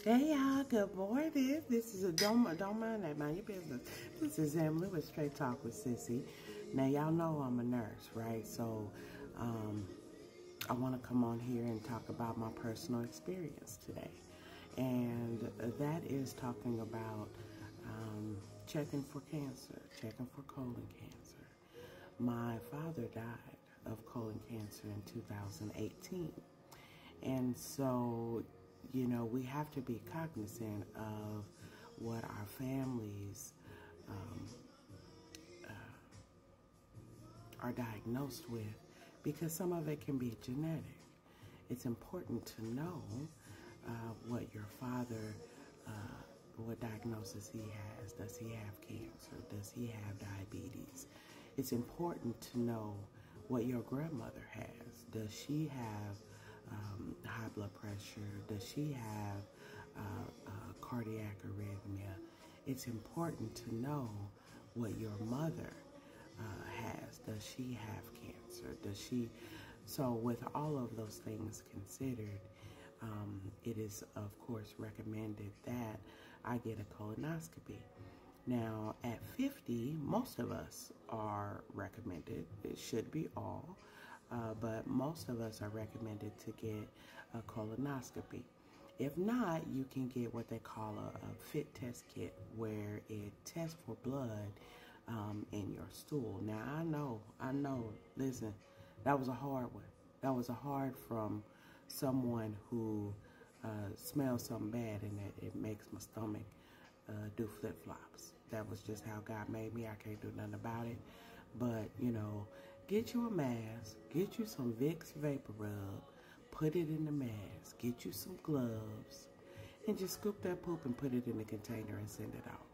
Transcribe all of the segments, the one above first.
Hey y'all, good morning. This is a don't mind that, mind your business. This is Emily with Straight Talk with Sissy. Now y'all know I'm a nurse, right? So I want to come on here and talk about my personal experience today. And that is talking about checking for cancer, checking for colon cancer. My father died of colon cancer in 2018. And so, you know, we have to be cognizant of what our families are diagnosed with, because some of it can be genetic. It's important to know what your father, what diagnosis he has. Does he have cancer? Does he have diabetes? It's important to know what your grandmother has. Does she have high blood pressure? Does she have cardiac arrhythmia? It's important to know what your mother has. Does she have cancer? Does she? So with all of those things considered, it is of course recommended that I get a colonoscopy. Now at 50, most of us are recommended. It should be all. But most of us are recommended to get a colonoscopy. If not, you can get what they call a fit test kit, where it tests for blood in your stool. Now, I know, listen, that was a hard one. That was a hard from someone who smells something bad and it makes my stomach do flip-flops. That was just how God made me. I can't do nothing about it. But, you know, get you a mask, get you some Vicks Vapor Rub, put it in the mask, get you some gloves, and just scoop that poop and put it in the container and send it off.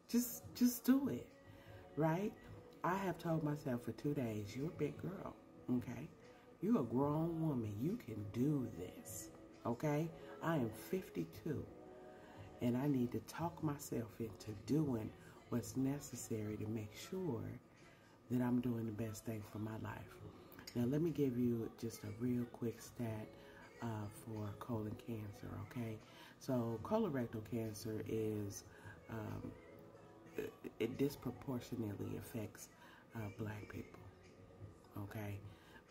Just do it, right? I have told myself for 2 days, you're a big girl, okay? You're a grown woman. You can do this, okay? I am 52, and I need to talk myself into doing what's necessary to make sure that I'm doing the best thing for my life. Now, let me give you just a real quick stat for colon cancer, okay? So, colorectal cancer is, it disproportionately affects black people, okay?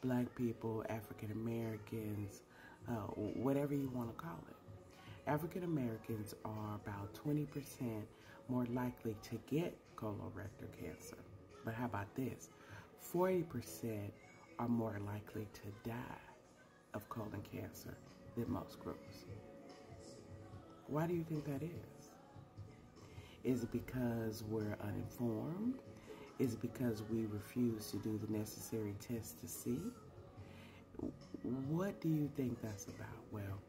Black people, African Americans, whatever you want to call it. African Americans are about 20% more likely to get colorectal cancer. But how about this? 40% are more likely to die of colon cancer than most groups. Why do you think that is? Is it because we're uninformed? Is it because we refuse to do the necessary tests to see? What do you think that's about? Well,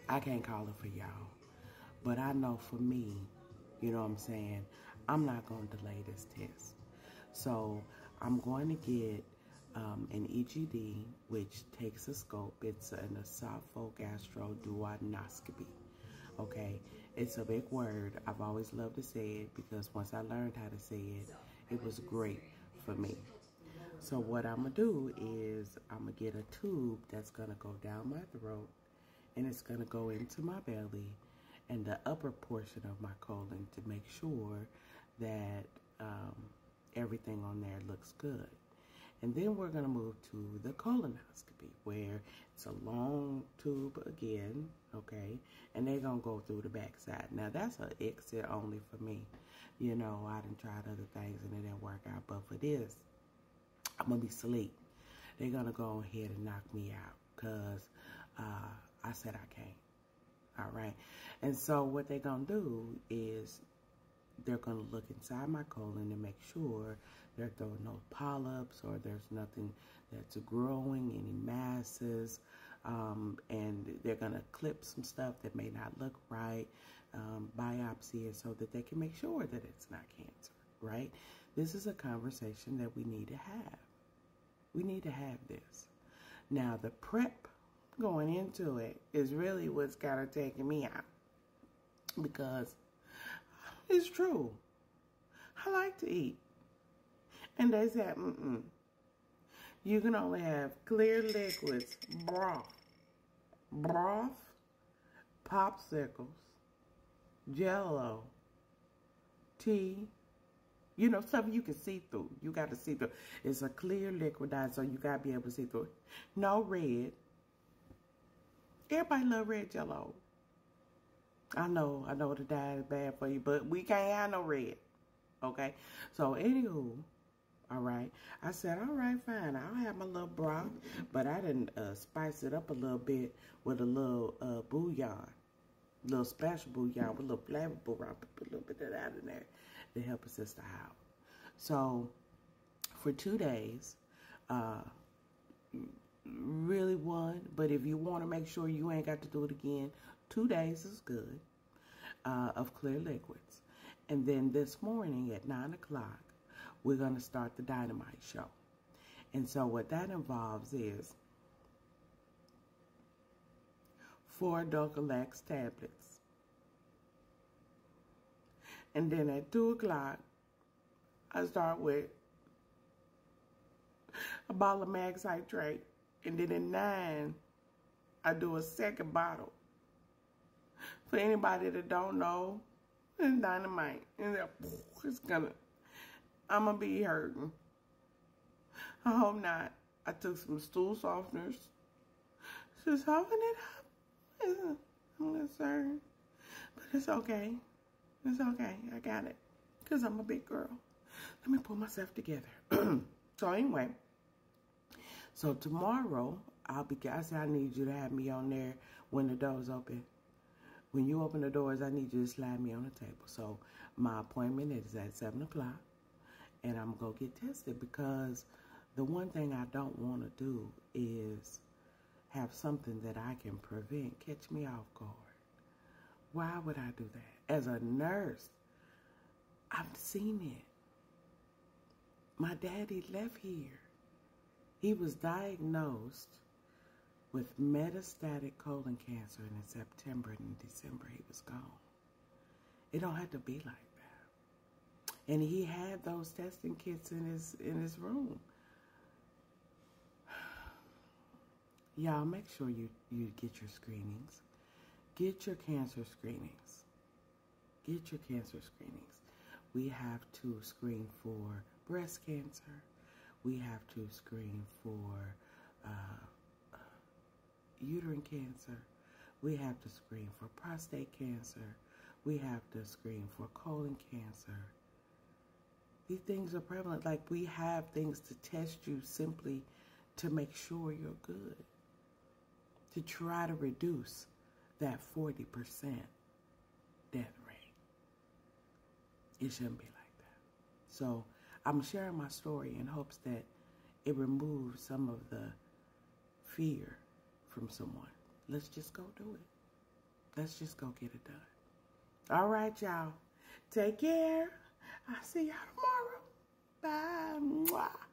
I can't call it for y'all, but I know for me, you know what I'm saying, I'm not going to delay this test. So I'm going to get an EGD, which takes a scope. It's an esophagogastroduodenoscopy. Okay, it's a big word. I've always loved to say it because once I learned how to say it, it was great for me. So what I'm going to do is I'm going to get a tube that's going to go down my throat, and it's going to go into my belly and the upper portion of my colon to make sure that everything on there looks good. And then we're going to move to the colonoscopy, where it's a long tube again, okay? And they're going to go through the backside. Now, that's an exit only for me. You know, I done tried other things and it didn't work out. But for this, I'm going to be asleep. They're going to go ahead and knock me out because I said I can't. All right? And so what they're going to do is they're going to look inside my colon and make sure there are no polyps or there's nothing that's growing, any masses, and they're going to clip some stuff that may not look right, biopsy it so that they can make sure that it's not cancer, right? This is a conversation that we need to have. We need to have this. Now, the prep going into it is really what's kind of taking me out, because it's true. I like to eat. And they said, you can only have clear liquids, broth, popsicles, Jell-O, tea, you know, stuff you can see through. You got to see through. It's a clear liquidizer, so you got to be able to see through it. No red. Everybody love red Jell-O. I know the dye is bad for you, but we can't have no red. Okay? So, anywho, all right. I said, all right, fine. I'll have my little broth, but I didn't spice it up a little bit with a little bouillon. A little special bouillon with a little flavor bouillon. Put a little bit of that in there to help a sister out. So, for 2 days, really one, but if you want to make sure you ain't got to do it again, 2 days is good, of clear liquids. And then this morning at 9 o'clock, we're going to start the Dynamite show. And so what that involves is 4 Dulcolax tablets. And then at 2 o'clock, I start with a bottle of mag citrate. And then at 9, I do a second bottle. For anybody that don't know, it's dynamite. And I'm going to be hurting. I hope not. I took some stool softeners. Just soften it up. I'm concerned. But it's okay. It's okay. I got it. Because I'm a big girl. Let me pull myself together. So anyway. So tomorrow, I said I need you to have me on there when the doors open. When you open the doors, I need you to slide me on the table. So my appointment is at 7 o'clock. And I'm going to get tested because the one thing I don't want to do is have something that I can prevent catch me off guard. Why would I do that? As a nurse, I've seen it. My daddy left here. He was diagnosed with metastatic colon cancer, and in September and in December he was gone. It don't have to be like that. And he had those testing kits in his room. Y'all, make sure you get your screenings. Get your cancer screenings. Get your cancer screenings. We have to screen for breast cancer. We have to screen for uterine cancer. We have to screen for prostate cancer. We have to screen for colon cancer. These things are prevalent. Like, we have things to test you simply to make sure you're good. To try to reduce that 40% death rate. It shouldn't be like that. So I'm sharing my story in hopes that it removes some of the fear from someone. Let's just go do it. Let's just go get it done. All right, y'all. Take care. I'll see y'all tomorrow. Bye. Mwah.